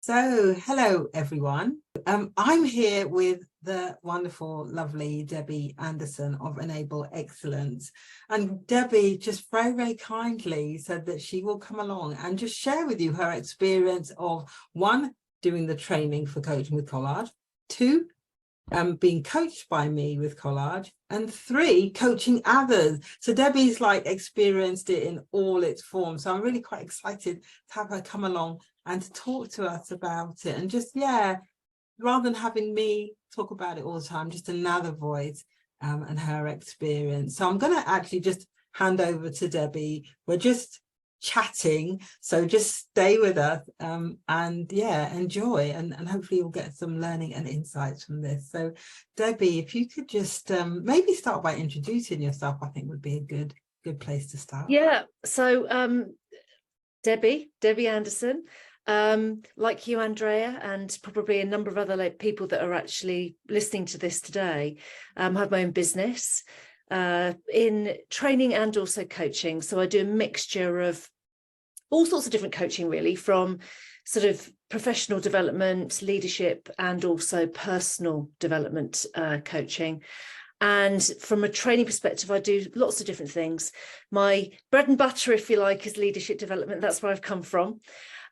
So, hello everyone. I'm here with the wonderful, lovely Debbie Anderson of Enable Excellence. And Debbie just very, very kindly said that she will come along and just share with you her experience of, one, doing the training for coaching with Collage, two, being coached by me with Collage, and three, coaching others. So Debbie's like experienced it in all its forms. So I'm really quite excited to have her come along and to talk to us about it. And just, yeah, rather than having me talk about it all the time, just another voice and her experience. So I'm going to actually just hand over to Debbie. We're just chatting, so just stay with us and yeah, enjoy, and hopefully you'll get some learning and insights from this. So Debbie, if you could just maybe start by introducing yourself, I think would be a good place to start. Yeah, so Debbie Anderson, like you, Andrea, and probably a number of other people that are actually listening to this today, have my own business in training and also coaching. So I do a mixture of all sorts of different coaching, really, from sort of professional development, leadership, and also personal development coaching. And from a training perspective, I do lots of different things. My bread and butter, if you like, is leadership development. That's where I've come from.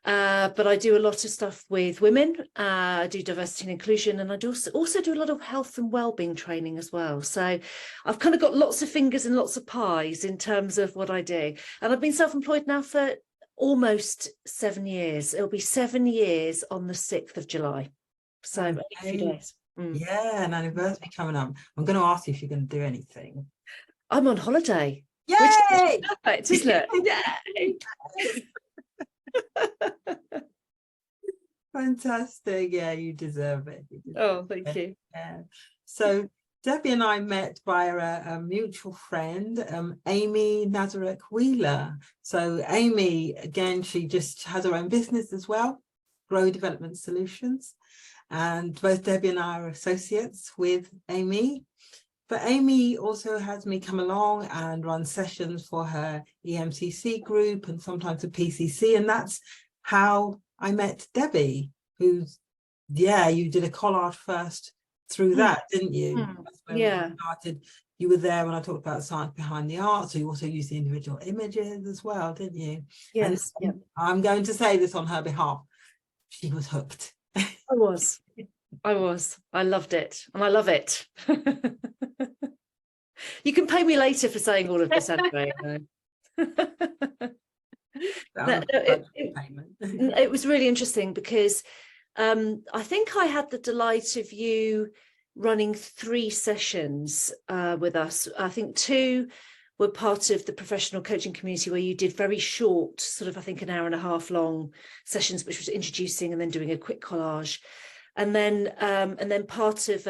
But I do a lot of stuff with women. I do diversity and inclusion, and I do also do a lot of health and wellbeing training as well. So I've kind of got lots of fingers and lots of pies in terms of what I do. And I've been self-employed now for almost 7 years. It'll be 7 years on the 6th of July. So okay. A few days. Yeah, an anniversary coming up. I'm going to ask you if you're going to do anything. I'm on holiday. Yay! Which is perfect, isn't it? Yay! Fantastic. Yeah, you deserve it. Oh, thank you. Yeah. So Debbie and I met via a mutual friend, Amy Nazareth Wheeler. So Amy, again, she just has her own business as well, Grow Development Solutions. And both Debbie and I are associates with Amy. But Amy also has me come along and run sessions for her EMCC group and sometimes the PCC. And that's how I met Debbie, who's, yeah, you did a collage first through that, didn't you? That's when yeah. we started. You were there when I talked about science behind the art, so you also used the individual images as well, didn't you? Yes. And I'm going to say this on her behalf. She was hooked. I was. I loved it, and I love it. You can pay me later for saying all of this, Andrea. It was really interesting because I think I had the delight of you running 3 sessions with us. I think 2 were part of the professional coaching community where you did very short, sort of, I think, an hour and a half long sessions, which was introducing and then doing a quick collage. And then part of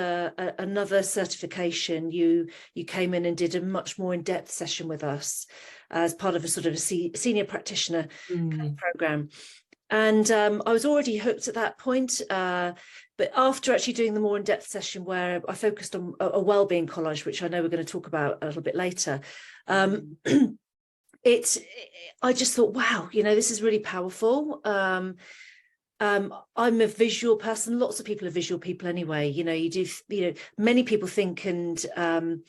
another certification, you came in and did a much more in-depth session with us as part of a sort of a senior practitioner program. And I was already hooked at that point. But after actually doing the more in-depth session where I focused on a wellbeing collage, which I know we're going to talk about a little bit later, I just thought, wow, this is really powerful. I'm a visual person. Lots of people are visual people anyway. Many people think and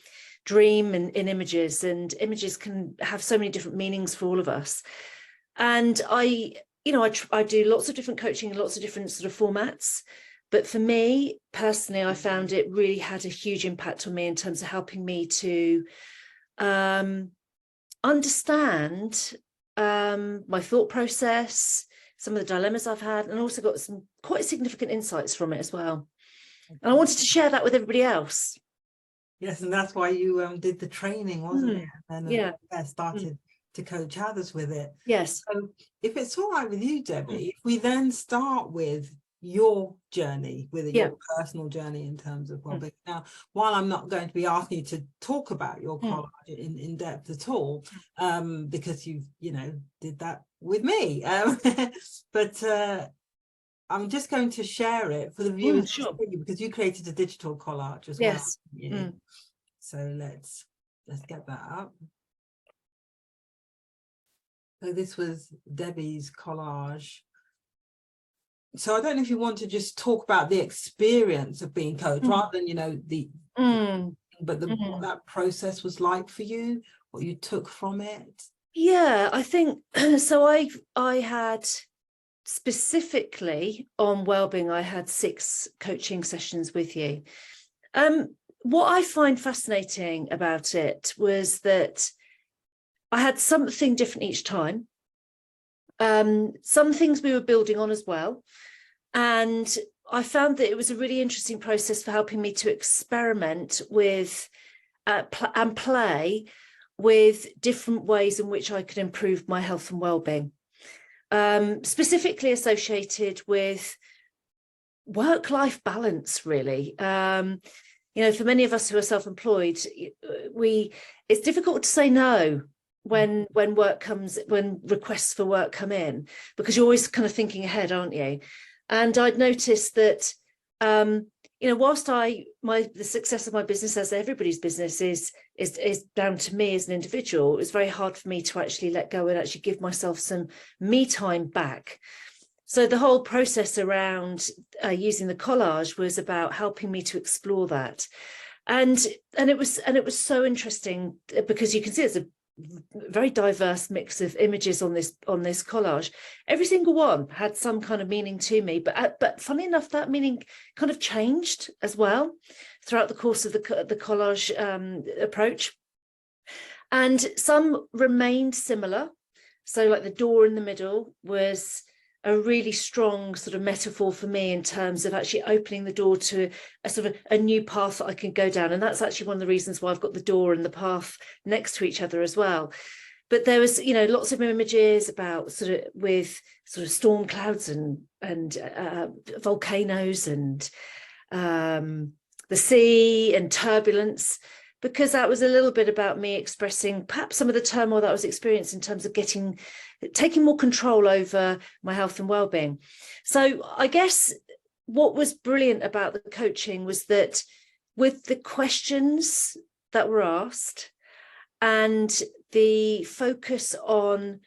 dream in images, and images can have so many different meanings for all of us. And I do lots of different coaching and lots of different sort of formats. But for me personally, I found it really had a huge impact on me in terms of helping me to understand my thought process, some of the dilemmas I've had, and also got some quite significant insights from it as well. And I wanted to share that with everybody else. Yes, and that's why you did the training, wasn't it? And started to coach others with it. Yes. So if it's all right with you, Debbie, if we then start with your journey, with your personal journey in terms of well-being. Now, while I'm not going to be asking you to talk about your collage in depth at all, because you did that with me, but I'm just going to share it for the viewers to see, because you created a digital collage as well. Yeah. So let's get that up. So this was Debbie's collage. So I don't know if you want to just talk about the experience of being coached rather than, you know, what that process was like for you, what you took from it. Yeah, I think so. I had specifically on wellbeing, I had 6 coaching sessions with you. What I find fascinating about it was that I had something different each time. Some things we were building on as well. And I found that it was a really interesting process for helping me to experiment with and play with different ways in which I could improve my health and well-being, specifically associated with work-life balance, really. You know, for many of us who are self-employed, it's difficult to say no when requests for work come in, because you're always kind of thinking ahead, aren't you? And I'd noticed that, you know, whilst the success of my business, as everybody's business, is down to me as an individual, it was very hard for me to actually let go and actually give myself some me time back. So the whole process around using the collage was about helping me to explore that, and it was so interesting, because you can see it's a very diverse mix of images on this collage. Every single one had some kind of meaning to me, but funny enough, that meaning kind of changed as well throughout the course of the collage approach, and some remained similar. So like the door in the middle was a really strong sort of metaphor for me in terms of actually opening the door to a sort of a new path that I can go down. And that's actually one of the reasons why I've got the door and the path next to each other as well. But there was, you know, lots of images about with storm clouds and volcanoes and the sea and turbulence, because that was a little bit about me expressing perhaps some of the turmoil that I was experiencing in terms of taking more control over my health and well-being. So I guess what was brilliant about the coaching was that with the questions that were asked and the focus on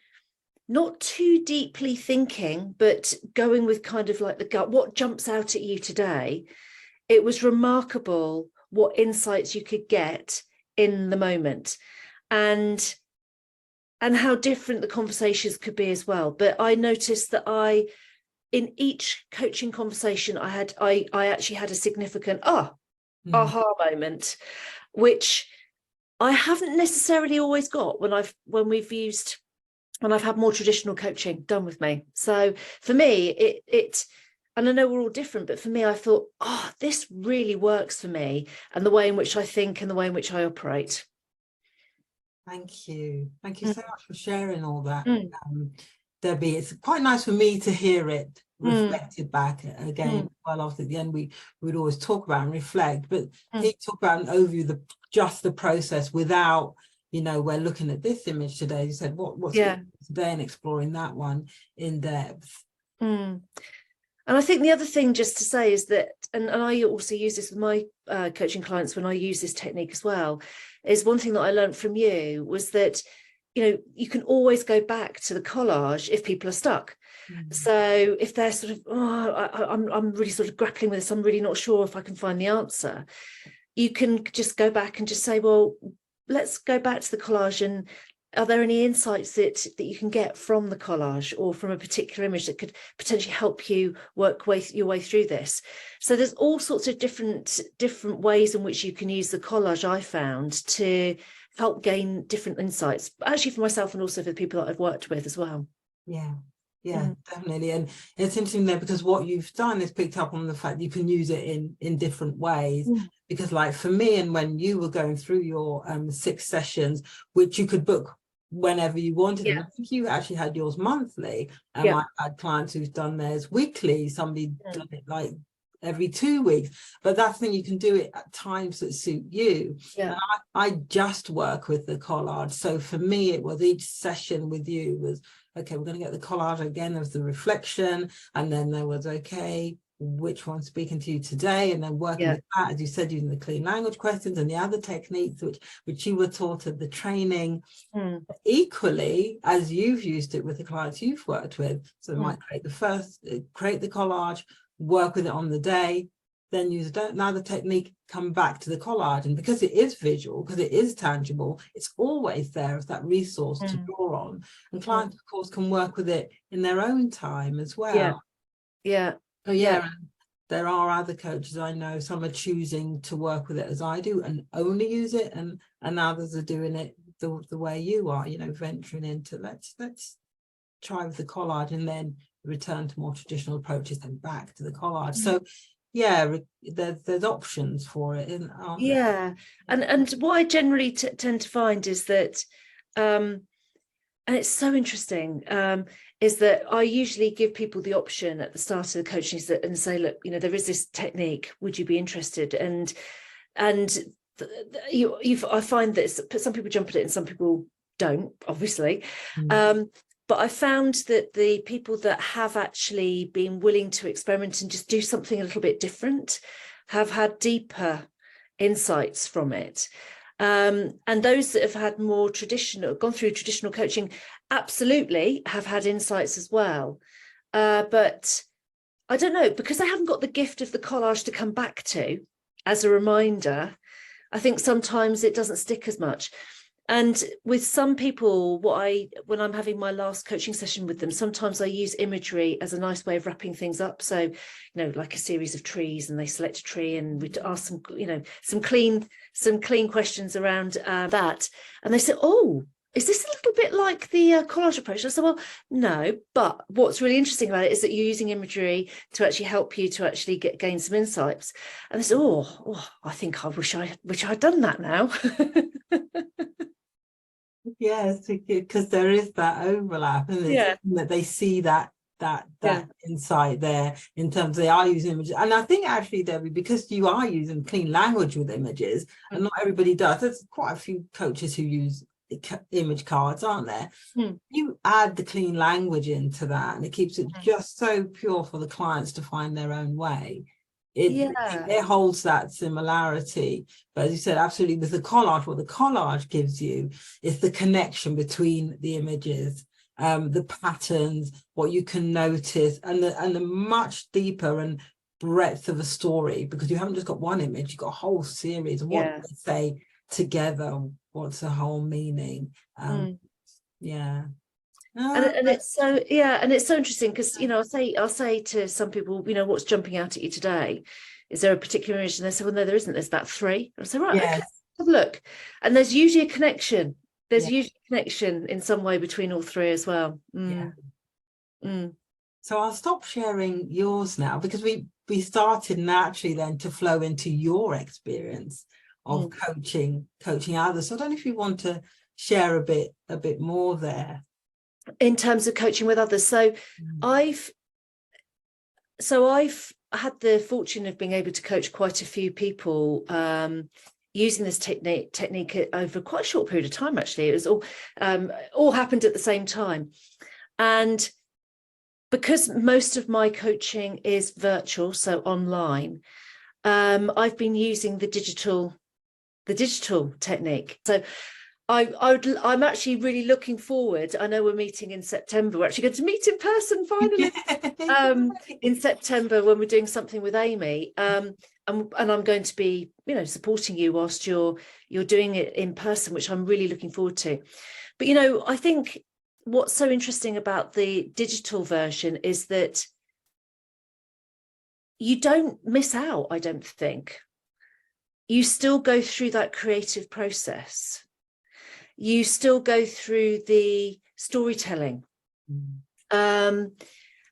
not too deeply thinking, but going with kind of like the gut, what jumps out at you today, it was remarkable what insights you could get in the moment, and how different the conversations could be as well. But I noticed that in each coaching conversation I actually had a significant aha moment, which I haven't necessarily always got when I've had more traditional coaching done with me. So for me, it and I know we're all different, but for me, I thought, this really works for me and the way in which I think and the way in which I operate. Thank you so much for sharing all that, Debbie. It's quite nice for me to hear it reflected back again. Well, after at the end we would always talk about and reflect, but he talked about an overview, just the process without, you know, we're looking at this image today. You said what's today, and exploring that one in depth. And I think the other thing just to say is that, and I also use this with my coaching clients when I use this technique as well, is one thing that I learned from you was that, you know, you can always go back to the collage if people are stuck. So if they're sort of, I'm really sort of grappling with this, I'm really not sure if I can find the answer, you can just go back and just say, well, let's go back to the collage, and are there any insights that you can get from the collage or from a particular image that could potentially help you work your way through this? So there's all sorts of different ways in which you can use the collage, I found, to help gain different insights, actually for myself and also for the people that I've worked with as well. Yeah, definitely. And it's interesting there, because what you've done is picked up on the fact you can use it in different ways. Because like for me, and when you were going through your 6 sessions, which you could book whenever you wanted, and I think you actually had yours monthly, and I had clients who've done theirs weekly, somebody done it like every 2 weeks, but that's the thing, you can do it at times that suit you. And I just work with the collage, so for me it was each session with you was okay, we're going to get the collage again of the reflection, and then there was okay, which one's speaking to you today, and then working with that, as you said, using the clean language questions and the other techniques which you were taught at the training. Equally, as you've used it with the clients you've worked with, so they might create the collage, work with it on the day, then use another technique, come back to the collage. And because it is visual, because it is tangible, it's always there as that resource to draw on. And clients, of course, can work with it in their own time as well. Oh yeah. And there are other coaches I know, some are choosing to work with it as I do and only use it, and others are doing it the way you are, venturing into let's try with the collage and then return to more traditional approaches, then back to the collage. So yeah, there's options for it, aren't there? And what I generally tend to find is that and it's so interesting, is that I usually give people the option at the start of the coaching and say, look, there is this technique, would you be interested? And I find that some people jump at it and some people don't, obviously. But I found that the people that have actually been willing to experiment and just do something a little bit different have had deeper insights from it. And those that have had more gone through traditional coaching, absolutely have had insights as well. But I don't know, because they haven't got the gift of the collage to come back to as a reminder, I think sometimes it doesn't stick as much. And with some people, when I'm having my last coaching session with them, sometimes I use imagery as a nice way of wrapping things up. So, like a series of trees, and they select a tree, and we ask them, some clean questions around that. And they say, oh, is this a little bit like the collage approach? I said, well, no, but what's really interesting about it is that you're using imagery to actually help you to actually gain some insights. And they said, oh, I think I wish I'd done that now. Yes, because there is that overlap, and that they see that insight there in terms they are using images. And I think actually, Debbie, because you are using clean language with images, and not everybody does, there's quite a few coaches who use image cards, aren't there? You add the clean language into that, and it keeps it just so pure for the clients to find their own way. It holds that similarity. But as you said, absolutely, with the collage, what the collage gives you is the connection between the images, the patterns, what you can notice, and the much deeper and breadth of a story, because you haven't just got one image, you've got a whole series, and what they say together, what's the whole meaning. And it's so interesting, because I'll say to some people, what's jumping out at you today? Is there a particular image? And they say, well, no, there isn't. There's about three. I say, right, okay, have a look. And there's usually a connection. There's usually a connection in some way between all three as well. So I'll stop sharing yours now, because we started naturally then to flow into your experience of coaching others. So I don't know if you want to share a bit more there. In terms of coaching with others. So I've had the fortune of being able to coach quite a few people using this technique over quite a short period of time. Actually, it was all happened at the same time. And because most of my coaching is virtual, so online, I've been using the digital technique. So I'm actually really looking forward. I know we're meeting in September. We're actually going to meet in person finally in September, when we're doing something with Amy. And I'm going to be, supporting you whilst you're doing it in person, which I'm really looking forward to. But, I think what's so interesting about the digital version is that you don't miss out, I don't think. You still go through that creative process. You still go through the storytelling, and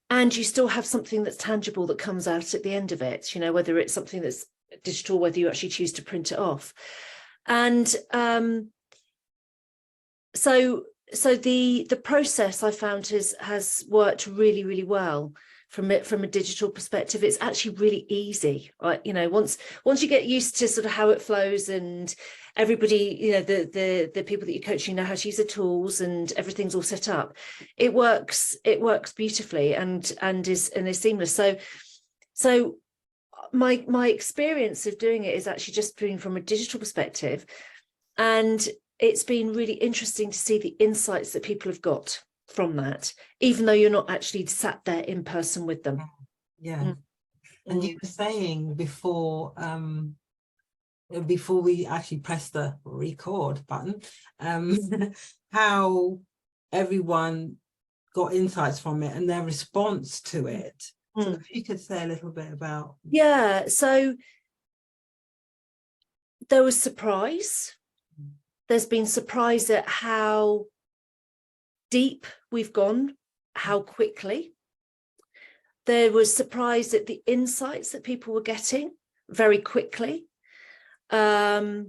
you still have something that's tangible that comes out at the end of it, whether it's something that's digital, whether you actually choose to print it off. And so the process I found has worked really, really well from a digital perspective. It's actually really easy, right? Once you get used to sort of how it flows, and everybody, the people that you're coaching know how to use the tools, and everything's all set up, it works beautifully and is seamless. So So my experience of doing it is actually just being from a digital perspective, and it's been really interesting to see the insights that people have got from that, even though you're not actually sat there in person with them. Yeah. And you were saying before we actually press the record button, how everyone got insights from it and their response to it. So if you could say a little bit about. Yeah, so there was surprise. There's been surprise at how deep we've gone, how quickly. There was surprise at the insights that people were getting very quickly. There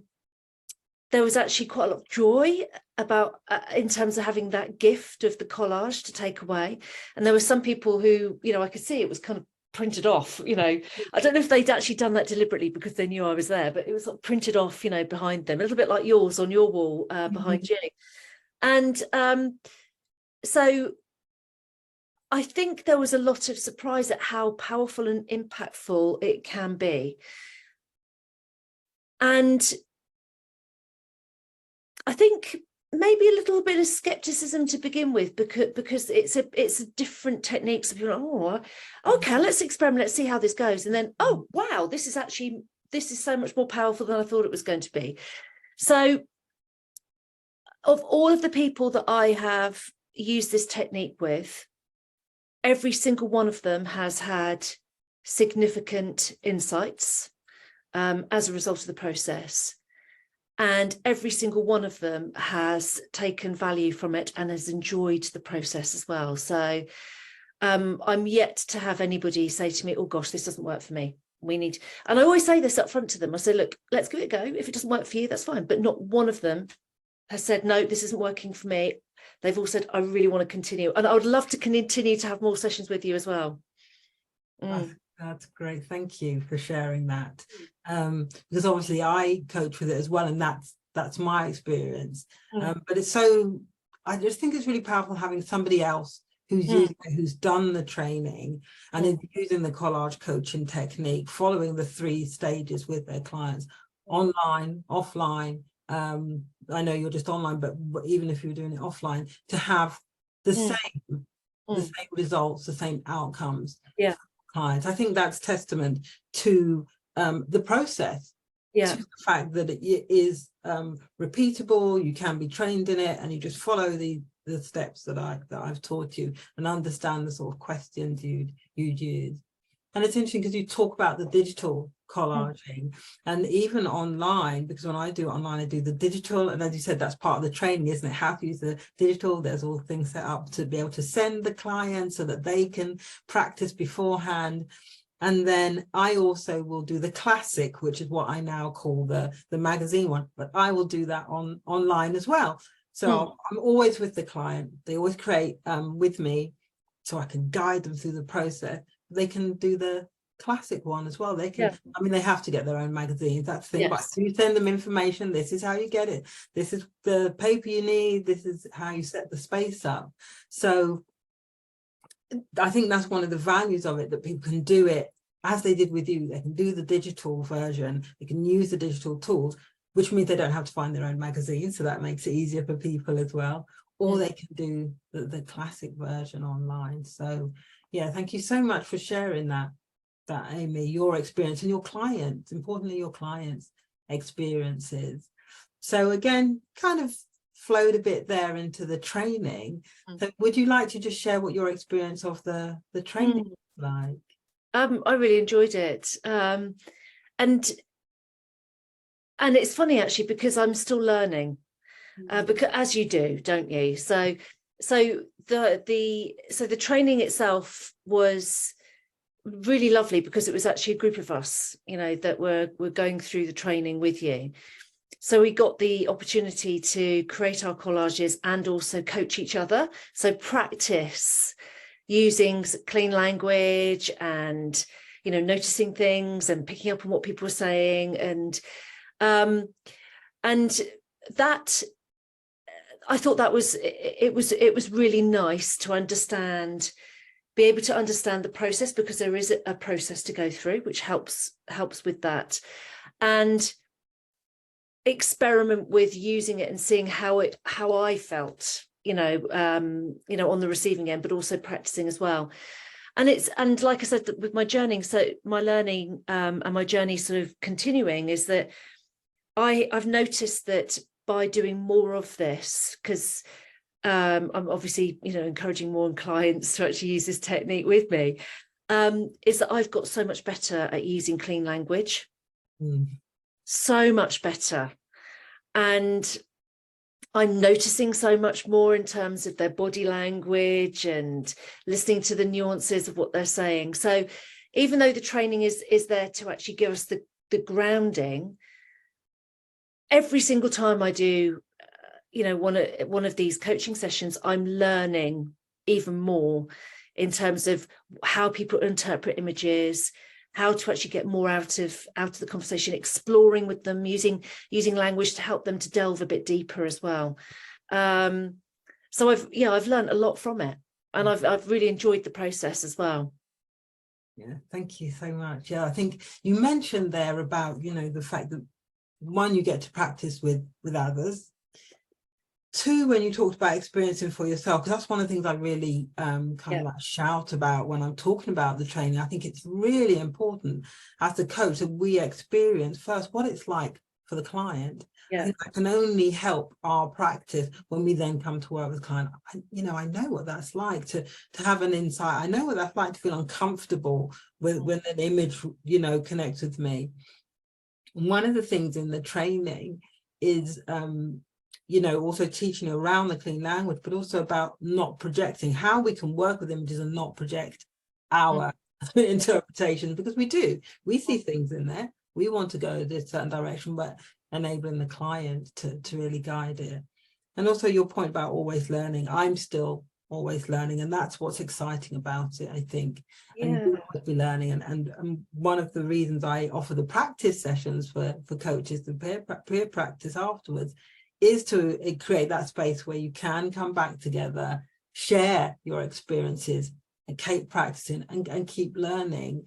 was actually quite a lot of joy about in terms of having that gift of the collage to take away. And there were some people who, you know, I could see it was kind of printed off, you know. I don't know if they'd actually done that deliberately because they knew I was there, but it was sort of printed off, you know, behind them, a little bit like yours on your wall behind you. And so I think there was a lot of surprise at how powerful and impactful it can be. And I think maybe a little bit of skepticism to begin with, because it's a different technique. So people are, oh, okay, let's experiment, let's see how this goes. And then, oh, wow, this is so much more powerful than I thought it was going to be. So of all of the people that I have used this technique with, every single one of them has had significant insights as a result of the process. And every single one of them has taken value from it and has enjoyed the process as well. So I'm yet to have anybody say to me, oh gosh, this doesn't work for me. And I always say this up front to them. I say, look, let's give it a go. If it doesn't work for you, that's fine. But not one of them has said, no, this isn't working for me. They've all said, I really want to continue. And I would love to continue to have more sessions with you as well. That's great. Thank you for sharing that. Because obviously I coach with it as well, and that's my experience. But I just think it's really powerful having somebody else who's done the training and is using the collage coaching technique, following the 3 stages with their clients, online, offline. I know you're just online, but even if you're doing it offline, to have the same results, the same outcomes. Yeah. Clients. I think that's testament to the process, to the fact that it is repeatable, you can be trained in it, and you just follow the steps that I've taught you and understand the sort of questions you'd use. And it's interesting because you talk about the digital collaging and even online, because when I do online, I do the digital, and as you said, that's part of the training, isn't it? How to use the digital. There's all things set up to be able to send the client so that they can practice beforehand. And then I also will do the classic, which is what I now call the magazine one, but I will do that online as well. So I'm always with the client. They always create with me, so I can guide them through the process. They can do the classic one as well. They can, I mean, they have to get their own magazines, that's the thing, but you send them information, this is how you get it, this is the paper you need, this is how you set the space up. So I think that's one of the values of it, that people can do it as they did with you. They can do the digital version, they can use the digital tools, which means they don't have to find their own magazine, so that makes it easier for people as well, or they can do the classic version online. So yeah, thank you so much for sharing that Amy, your experience and your clients, importantly your clients' experiences. So again, kind of flowed a bit there into the training. So would you like to just share what your experience of the training was like? I really enjoyed it, and it's funny actually, because I'm still learning, because as you do, don't you? So the training itself was really lovely, because it was actually a group of us, you know, that were going through the training with you. So we got the opportunity to create our collages and also coach each other. So practice using clean language and, you know, noticing things and picking up on what people were saying. And that, I thought that was, it was really nice to understand be able to understand the process, because there is a process to go through, which helps with that, and experiment with using it and seeing how I felt, on the receiving end, but also practicing as well. And like I said, with my journey, so my learning and my journey sort of continuing, is that I've noticed that by doing more of this, because I'm obviously, encouraging more clients to actually use this technique with me, is that I've got so much better at using clean language, so much better. And I'm noticing so much more in terms of their body language and listening to the nuances of what they're saying. So even though the training is there to actually give us the grounding, every single time I do, one of these coaching sessions, I'm learning even more in terms of how people interpret images, how to actually get more out of the conversation, exploring with them, using language to help them to delve a bit deeper as well. So I've learned a lot from it, and I've really enjoyed the process as well. Yeah, thank you so much. Yeah, I think you mentioned there about, the fact that, one, you get to practice with others. Two, when you talked about experiencing for yourself, because that's one of the things I really kind of like shout about when I'm talking about the training. I think it's really important as the coach that we experience first what it's like for the client. I think that can only help our practice when we then come to work with the client. I know what that's like to have an insight. I know what that's like to feel uncomfortable when an image, connects with me. One of the things in the training is also teaching around the clean language, but also about not projecting, how we can work with images and not project our interpretation, because we see things in there, we want to go this certain direction, but enabling the client to really guide it. And also your point about always learning, I'm still always learning, and that's what's exciting about it, I think. And you'll always be learning, and one of the reasons I offer the practice sessions for coaches, the peer practice afterwards, is to create that space where you can come back together, share your experiences, and keep practicing and keep learning.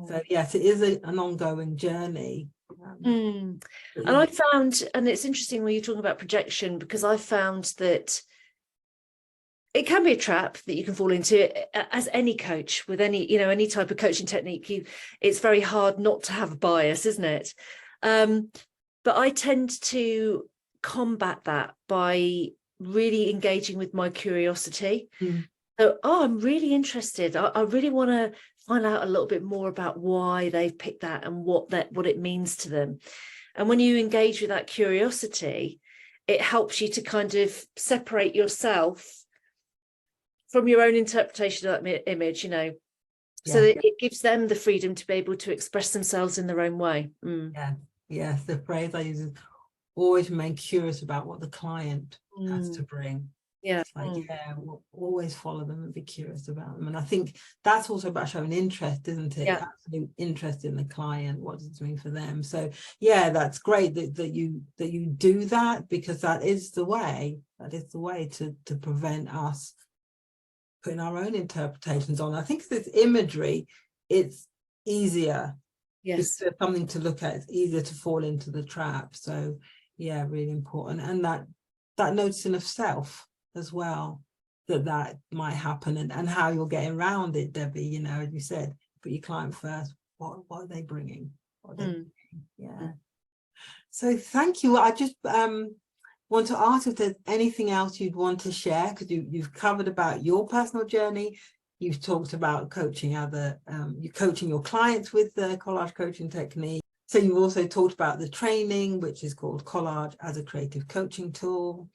So yes, it is an ongoing journey. And I found, and it's interesting when you're talking about projection, because I found that it can be a trap that you can fall into, as any coach with any type of coaching technique. It's very hard not to have a bias, isn't it? But I tend to combat that by really engaging with my curiosity. So, I'm really interested. I really want to find out a little bit more about why they've picked that and what it means to them. And when you engage with that curiosity, it helps you to kind of separate yourself from your own interpretation of that image, so that it gives them the freedom to be able to express themselves in their own way. Yes, the phrase I use is always remain curious about what the client has to bring. It's like, we'll always follow them and be curious about them. And I think that's also about showing interest, isn't it? Absolute interest in the client. What does it mean for them? So that's great that you do that, because that is the way to prevent us putting our own interpretations on. I think this imagery, it's easier. Because there's something to look at, it's easier to fall into the trap. So really important. And that noticing of self as well, that might happen, and how you're getting around it, Debbie, as you said, put your client first. What are they bringing? So thank you. I just want to ask if there's anything else you'd want to share, because you've covered about your personal journey. You've talked about coaching you're coaching your clients with the Collage Coaching Technique. So you've also talked about the training, which is called Collage as a Creative Coaching Tool.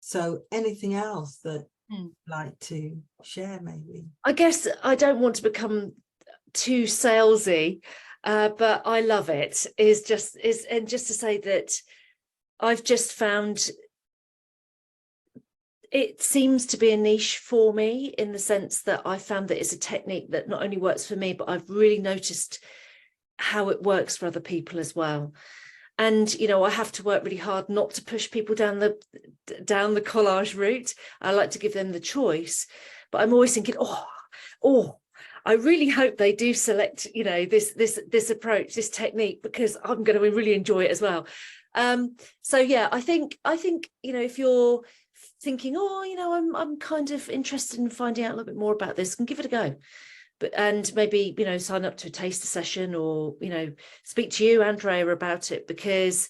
So anything else that you'd like to share, maybe? I guess I don't want to become too salesy, but I love it. And just to say that I've just found it seems to be a niche for me, in the sense that I found that it's a technique that not only works for me, but I've really noticed how it works for other people as well. And I have to work really hard not to push people down the collage route. I like to give them the choice, but I'm always thinking, oh, I really hope they do select, you know, this approach, this technique, because I'm going to really enjoy it as well. So yeah, I think, you know, if you're thinking, oh, you know, I'm kind of interested in finding out a little bit more about this, and give it a go. And maybe, you know, sign up to a taster session, or, you know, speak to you, Andréa, about it, because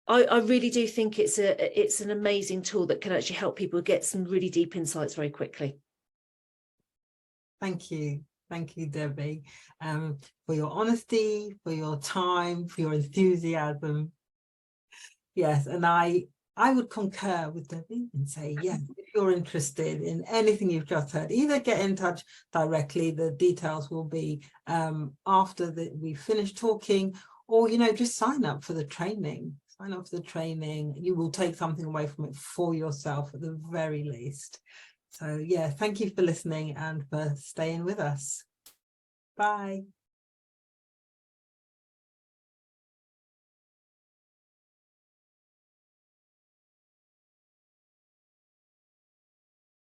I really do think it's an amazing tool that can actually help people get some really deep insights very quickly. Thank you, Debbie, for your honesty, for your time, for your enthusiasm. Yes, and I would concur with Debbie and say, yes, if you're interested in anything you've just heard, either get in touch directly. The details will be after we finish talking, or, you know, just sign up for the training. Sign up for the training. You will take something away from it for yourself at the very least. So yeah, thank you for listening and for staying with us. Bye.